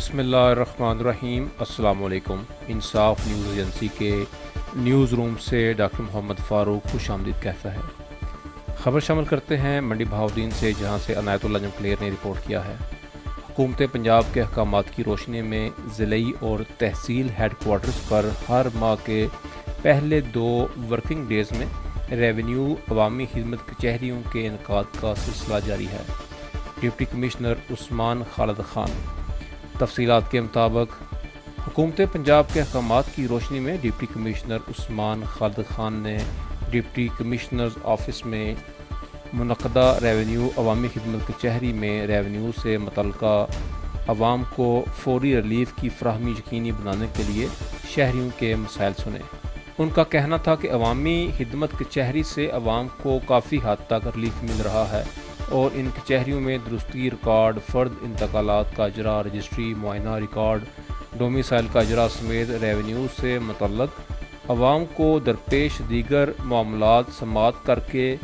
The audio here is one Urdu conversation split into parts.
بسم اللہ الرحمن الرحیم۔ السلام علیکم۔ انصاف نیوز ایجنسی کے نیوز روم سے ڈاکٹر محمد فاروق خوش آمدید کہتا ہے۔ خبر شامل کرتے ہیں منڈی بہاؤدین سے، جہاں سے عنایت اللہ جمکلیر نے رپورٹ کیا ہے۔ حکومت پنجاب کے احکامات کی روشنی میں ضلعی اور تحصیل ہیڈ کوارٹرز پر ہر ماہ کے پہلے 2 ورکنگ ڈیز میں ریونیو عوامی خدمت کچہریوں کے انعقاد کا سلسلہ جاری ہے۔ ڈپٹی کمشنر عثمان خالد خان۔ تفصیلات کے مطابق حکومت پنجاب کے احکامات کی روشنی میں ڈپٹی کمشنر عثمان خالد خان نے ڈپٹی کمشنرز آفس میں منعقدہ ریونیو عوامی خدمت کچہری میں ریونیو سے متعلقہ عوام کو فوری ریلیف کی فراہمی یقینی بنانے کے لیے شہریوں کے مسائل سنے۔ ان کا کہنا تھا کہ عوامی خدمت کچہری سے عوام کو کافی حد تک ریلیف مل رہا ہے اور ان کچہریوں میں درستگی ریکارڈ، فرد انتقالات کا اجرا، رجسٹری، معائنہ ریکارڈ، ڈومیسائل کا اجرا سمیت ریونیو سے متعلق عوام کو درپیش دیگر معاملات سماعت کر کے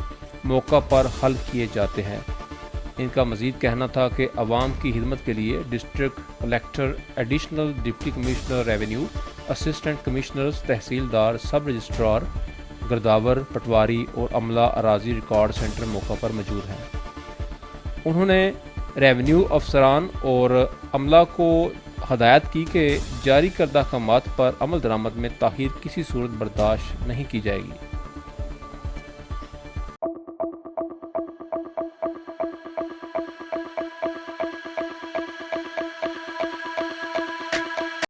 موقع پر حل کیے جاتے ہیں۔ ان کا مزید کہنا تھا کہ عوام کی خدمت کے لیے district collector, additional deputy commissioner revenue, assistant commissioners, تحصیلدار، سب رجسٹرار، گرداور، پٹواری اور عملہ اراضی ریکارڈ سینٹر موقع پر موجود ہیں۔ انہوں نے ریونیو افسران اور عملہ کو ہدایت کی کہ جاری کردہ احکامات پر عمل درآمد میں تاخیر کسی صورت برداشت نہیں کی جائے گی۔